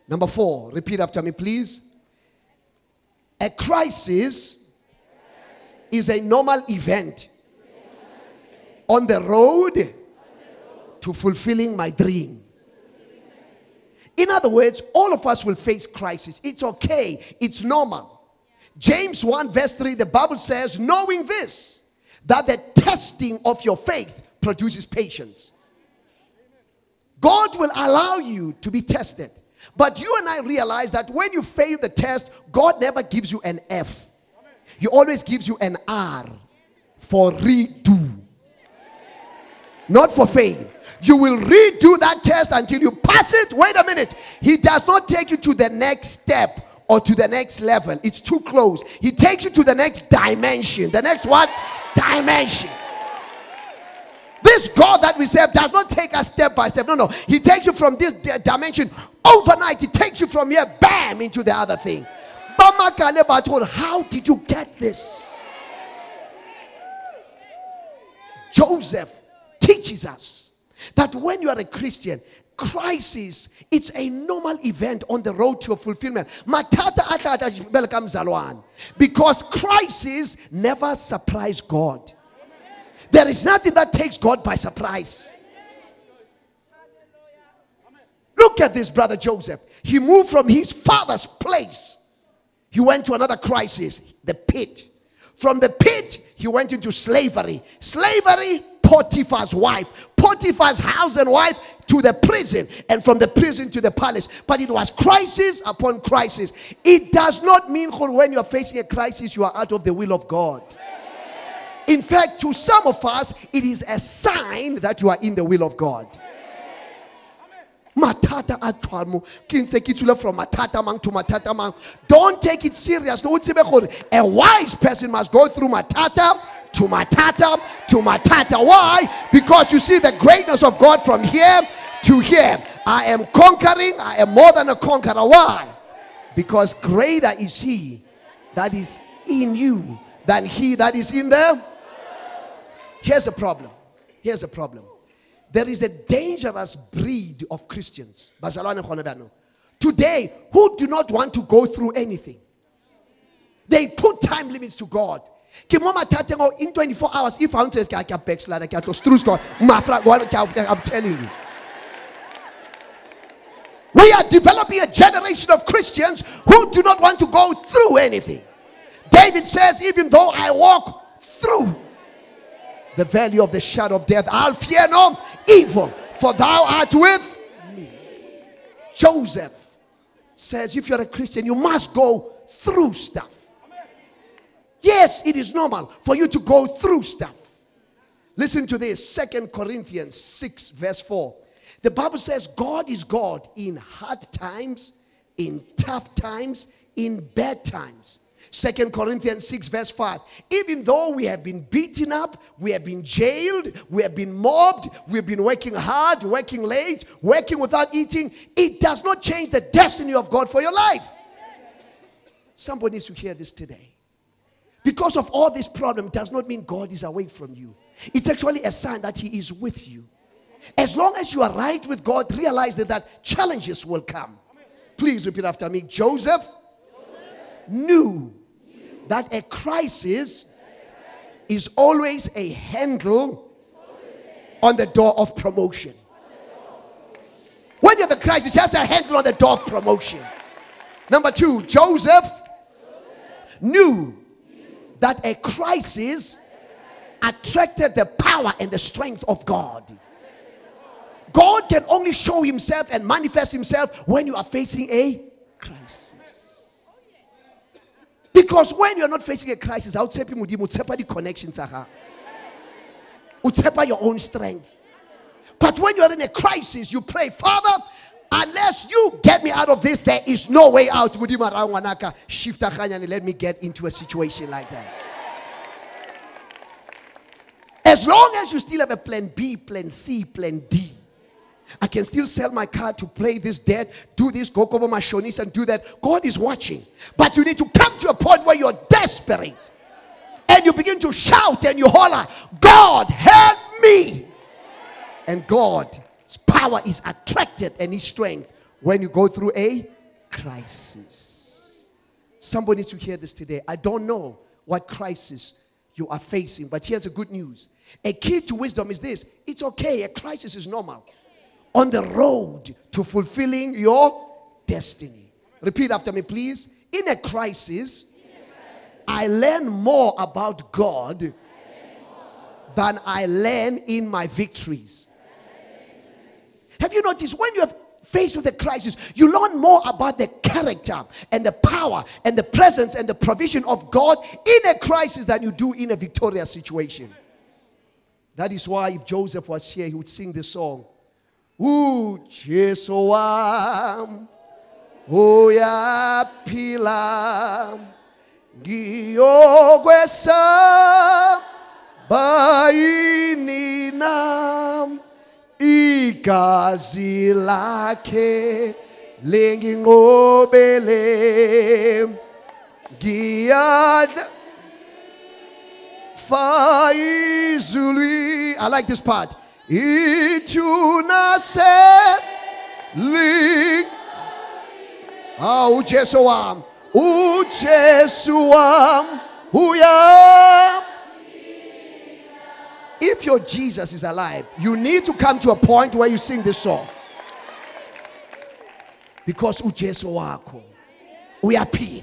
Number 4, repeat after me, please. A crisis is a normal event on the road to fulfilling my dream. In other words, all of us will face crisis. It's okay. It's normal. James 1 verse 3, the Bible says, knowing this, that the testing of your faith produces patience. God will allow you to be tested. But you and I realize that when you fail the test, God never gives you an F. He always gives you an R for redo. Not for fail. You will redo that test until you pass it. Wait a minute. He does not take you to the next step or to the next level. It's too close. He takes you to the next dimension. The next what? Dimension. This God that we serve does not take us step by step. No. He takes you from this dimension overnight. He takes you from here, bam, into the other thing. How did you get this? Joseph teaches us that when you are a Christian, crisis, it's a normal event on the road to your fulfillment. Because crisis never surprise God. There is nothing that takes God by surprise. Look at this, brother Joseph. He moved from his father's place. He went to another crisis, the pit. From the pit, he went into slavery. Slavery, Potiphar's wife. Potiphar's house and wife to the prison. And from the prison to the palace. But it was crisis upon crisis. It does not mean when you are facing a crisis, you are out of the will of God. In fact, to some of us, it is a sign that you are in the will of God. Matata atwamu kinse kitula from matata mang to matata mang. Don't take it serious. A wise person must go through matata to matata to matata. Why? Because you see the greatness of God from here to here. I am conquering. I am more than a conqueror. Why? Because greater is he that is in you than he that is in the. Here's a problem. Here's a problem. There is a dangerous breed of Christians today who do not want to go through anything. They put time limits to God. In 24 hours, if I'm telling you. We are developing a generation of Christians who do not want to go through anything. David says, even though I walk through the valley of the shadow of death, I'll fear no evil, for thou art with me. Joseph says, if you're a Christian, you must go through stuff. Yes, it is normal for you to go through stuff. Listen to this, 2 Corinthians 6 verse 4. The Bible says God is God in hard times, in tough times, in bad times. 2 Corinthians 6 verse 5. Even though we have been beaten up, we have been jailed, we have been mobbed, we've been working hard, working late, working without eating, it does not change the destiny of God for your life. Somebody needs to hear this today. Because of all this problem does not mean God is away from you. It's actually a sign that he is with you. As long as you are right with God, realize that challenges will come. Please repeat after me. Joseph knew that a crisis is always a handle on the door of promotion. When you have a crisis, just a handle on the door of promotion. Number 2, Joseph knew that a crisis attracted the power and the strength of God. God can only show himself and manifest himself when you are facing a crisis. Because when you're not facing a crisis, I would say the connections are your own strength. But when you're in a crisis, you pray, Father, unless you get me out of this, there is no way out. Let me get into a situation like that. As long as you still have a plan B, plan C, plan D, I can still sell my car to pay this debt, do this, go over my shonis and do that. God is watching. But you need to come to a point where you're desperate. And you begin to shout and you holler, God, help me. And God's power is attracted and his strength when you go through a crisis. Somebody needs to hear this today. I don't know what crisis you are facing, but here's the good news. A key to wisdom is this: it's okay, a crisis is normal on the road to fulfilling your destiny. Repeat after me, please. In a crisis, I learn more about God than I learn in my victories. Have you noticed when you have faced with a crisis, you learn more about the character and the power and the presence and the provision of God in a crisis than you do in a victorious situation. That is why if Joseph was here, he would sing this song. Jesu wam uyaphila ngiyokwesa bayini nam igazi lakhe lengingobele ngiyadla faizuli. I like this part. Ituna se li ujesu wam uya. If your Jesus is alive, you need to come to a point where you sing this song. Because ujesu wako uyaphila.